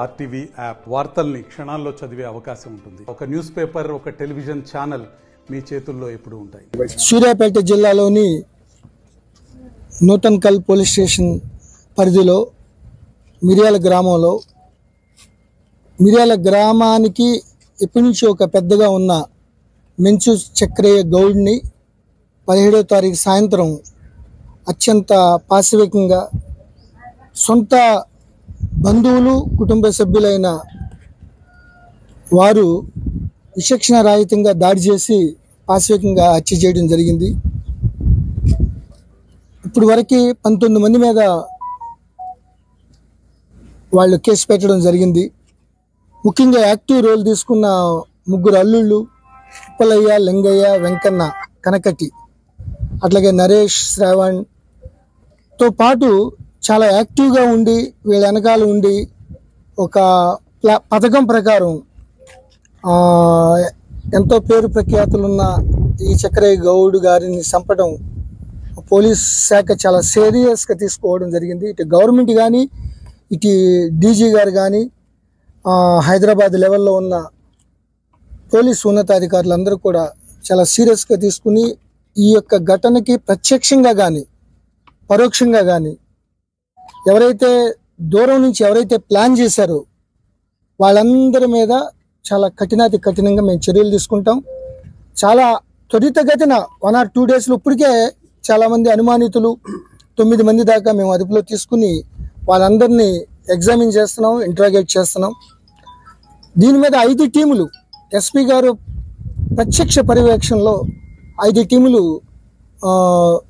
RTV app వార్తల్ని క్షణాల్లో చదివే అవకాశం ఉంటుంది. ఒక న్యూస్ పేపర్, ఒక టెలివిజన్ ఛానల్ మీ చేతుల్లో ఎప్పుడు ఉంటాయి. సూర్యాపేట జిల్లాలోని నూతన్కల్ పోలీస్ స్టేషన్ పరిధిలో మిర్యాల గ్రామంలో మిర్యాల గ్రామానికి ఎప్పటి నుంచి ఒక పెద్దగా ఉన్న మెంచు చక్రయ్య గౌడ్ని 17వ తారీఖు సాయంత్రం అత్యంత పాశవికంగా సొంత బంధువులు కుటుంబ సభ్యులైన వారు విచక్షణ రహితంగా దాడి చేసి పాశవికంగా హత్య చేయడం జరిగింది. ఇప్పుడు వరకు 19 మంది మీద వాళ్ళు కేసు పెట్టడం జరిగింది. ముఖ్యంగా యాక్టివ్ రోల్ తీసుకున్న 3 అల్లుళ్ళు ఉప్పలయ్య, లింగయ్య, వెంకన్న, కనకటి, అట్లాగే నరేష్, శ్రావణ్తో పాటు చాలా యాక్టివ్గా ఉండి వీళ్ళ వెనకాల ఉండి ఒక పథకం ప్రకారం ఎంతో పేరు ప్రఖ్యాతులున్న ఈ చక్రయ్య గౌడ్ గారిని చంపడం పోలీస్ శాఖ చాలా సీరియస్గా తీసుకోవడం జరిగింది. ఇటు గవర్నమెంట్ కానీ, ఇటు డీజీ గారు కానీ, హైదరాబాద్ లెవెల్లో ఉన్న పోలీస్ ఉన్నతాధికారులందరూ కూడా చాలా సీరియస్గా తీసుకుని ఈ యొక్క ఘటనకి ప్రత్యక్షంగా కానీ పరోక్షంగా కానీ ఎవరైతే దూరం నుంచి ఎవరైతే ప్లాన్ చేశారో వాళ్ళందరి మీద చాలా కఠినంగా మేము చర్యలు తీసుకుంటాం. చాలా త్వరితగతిన 1 or 2 daysలో ఇప్పటికే చాలామంది అనుమానితులు 9 మంది దాకా మేము అదుపులో తీసుకుని వాళ్ళందరినీ ఎగ్జామిన్ చేస్తున్నాం, ఇంట్రాగేట్ చేస్తున్నాం. దీని మీద 5 టీములు ఎస్పీ గారు ప్రత్యక్ష పర్యవేక్షణలో 5 టీములు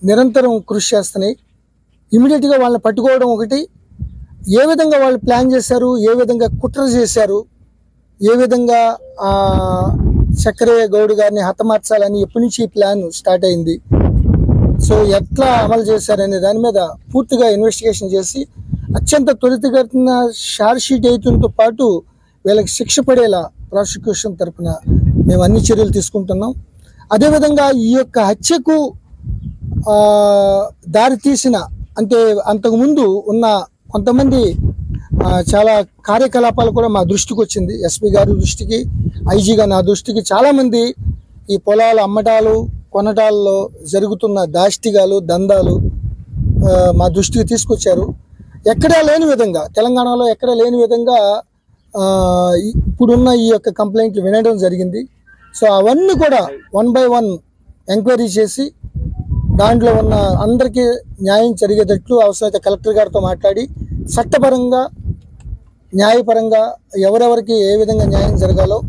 నిరంతరం కృషి చేస్తున్నాయి. ఇమీడియట్గా వాళ్ళని పట్టుకోవడం ఒకటి, ఏ విధంగా వాళ్ళు ప్లాన్ చేశారు, ఏ విధంగా కుట్ర చేశారు, ఏ విధంగా చక్రయ్య గౌడ్ గారిని హతమార్చాలని ఎప్పటి నుంచి ప్లాన్ స్టార్ట్ అయింది, సో ఎట్లా అమలు చేశారనే దాని మీద పూర్తిగా ఇన్వెస్టిగేషన్ చేసి అత్యంత త్వరితగతిన షార్ట్ షీట్ వేయడంతో పాటు వీళ్ళకి శిక్ష పడేలా ప్రాసిక్యూషన్ తరఫున మేము అన్ని చర్యలు తీసుకుంటున్నాం. అదేవిధంగా ఈ యొక్క హత్యకు దారి తీసిన అంటే అంతకుముందు ఉన్న కొంతమంది చాలా కార్యకలాపాలు కూడా మా దృష్టికి వచ్చింది. ఎస్పీ గారి దృష్టికి, ఐజీగా నా దృష్టికి చాలామంది ఈ పొలాల అమ్మటాలు కొనటాల్లో జరుగుతున్న దాష్టిగాలు, దందాలు మా దృష్టికి తీసుకొచ్చారు. ఎక్కడా లేని విధంగా, తెలంగాణలో ఎక్కడా లేని విధంగా ఇప్పుడున్న ఈ యొక్క కంప్లైంట్లు వినడం జరిగింది. సో అవన్నీ కూడా 1 by 1 ఎంక్వైరీ చేసి దాంట్లో ఉన్న అందరికీ న్యాయం జరిగేటట్లు అవసరమైతే కలెక్టర్ గారితో మాట్లాడి చట్టపరంగా, న్యాయపరంగా ఎవరెవరికి ఏ విధంగా న్యాయం జరగాలో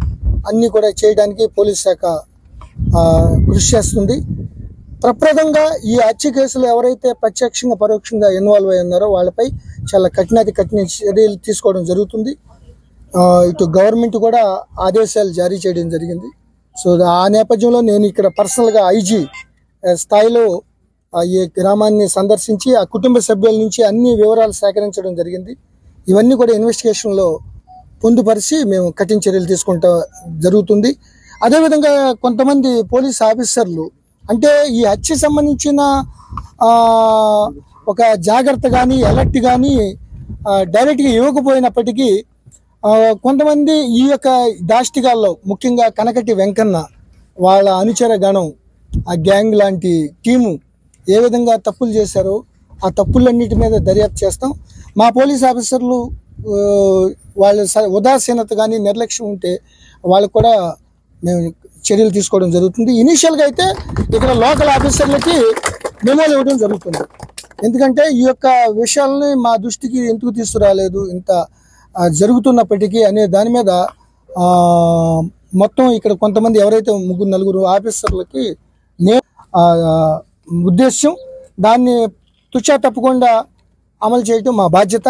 అన్నీ కూడా చేయడానికి పోలీస్ శాఖ కృషి చేస్తుంది. ప్రప్రదంగా ఈ హత్య కేసులో ఎవరైతే ప్రత్యక్షంగా పరోక్షంగా ఇన్వాల్వ్ అయి ఉన్నారో వాళ్ళపై చాలా కఠిన చర్యలు తీసుకోవడం జరుగుతుంది. ఇటు గవర్నమెంట్ కూడా ఆదేశాలు జారీ చేయడం జరిగింది. సో ఆ నేపథ్యంలో నేను ఇక్కడ పర్సనల్గా ఐజీ స్థాయిలో ఈ గ్రామాన్ని సందర్శించి ఆ కుటుంబ సభ్యుల నుంచి అన్ని వివరాలు సేకరించడం జరిగింది. ఇవన్నీ కూడా ఇన్వెస్టిగేషన్లో పొందుపరిచి మేము కఠిన చర్యలు తీసుకుంటా జరుగుతుంది. అదేవిధంగా కొంతమంది పోలీస్ ఆఫీసర్లు అంటే ఈ హత్య సంబంధించిన ఒక జాగ్రత్త కానీ అలర్ట్ కానీ డైరెక్ట్గా ఇవ్వకపోయినప్పటికీ కొంతమంది ఈ యొక్క దాష్టిగాల్లో ముఖ్యంగా కనకటి వెంకన్న వాళ్ళ అనుచర గణం, ఆ గ్యాంగ్ లాంటి టీము ఏ విధంగా తప్పులు చేశారో ఆ తప్పులన్నిటి మీద దర్యాప్తు చేస్తాం. మా పోలీస్ ఆఫీసర్లు వాళ్ళ ఉదాసీనత కానీ నిర్లక్ష్యం ఉంటే వాళ్ళకు కూడా మేము చర్యలు తీసుకోవడం జరుగుతుంది. ఇనీషియల్గా అయితే ఇక్కడ లోకల్ ఆఫీసర్లకి మెమోలు ఇవ్వడం జరుగుతుంది. ఎందుకంటే ఈ యొక్క విషయాలని మా దృష్టికి ఎందుకు తీసుకురాలేదు ఇంత జరుగుతున్నప్పటికీ అనే దాని మీద మొత్తం ఇక్కడ కొంతమంది ఎవరైతే 3-4 ఆఫీసర్లకి ఉద్దేశం దాన్ని తుచా తప్పకుండా అమలు చేయటం మా బాధ్యత.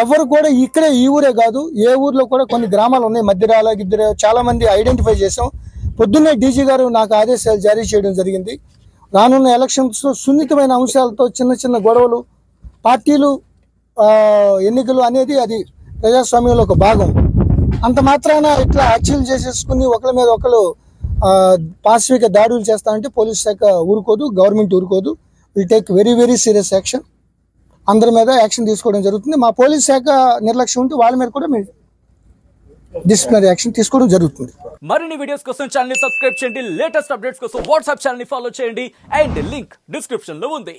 ఎవరు కూడా ఇక్కడే ఈ ఊరే కాదు, ఏ ఊర్లో కూడా కొన్ని గ్రామాలు ఉన్నాయి, మధ్యరాల గిద్దర చాలా మంది ఐడెంటిఫై చేసాం. పొద్దున్నే డీజీ గారు నాకు ఆదేశాలు జారీ చేయడం జరిగింది. రానున్న ఎలక్షన్స్లో సున్నితమైన అంశాలతో చిన్న గొడవలు, పార్టీలు, ఎన్నికలు అనేది అది ప్రజాస్వామ్యంలో ఒక భాగం. అంత మాత్రాన ఇట్లా హత్యలు చేసేసుకుని ఒకరి మీద ఒకరు పాశవిక దాడులు చేస్తామంటే పోలీస్ శాఖ ఊరుకోదు, గవర్నమెంట్ ఊరుకోదు. Will take very serious action. అందరి మీద యాక్షన్ తీసుకోవడం జరుగుతుంది. మా పోలీస్ శాఖ నిర్లక్ష్యం ఉంటే వాళ్ళ మీద కూడా మేము డిసిప్లినరీ యాక్షన్ తీసుకోవడం జరుగుతుంది. మరిన్ని వీడియోస్ కోసం ఛానల్ ని సబ్స్క్రైబ్ చేయండి. లేటెస్ట్ అప్డేట్స్ కోసం వాట్సాప్ ఛానల్ ని ఫాలో చేయండి. అండ్ లింక్ డిస్క్రిప్షన్ లో ఉంది.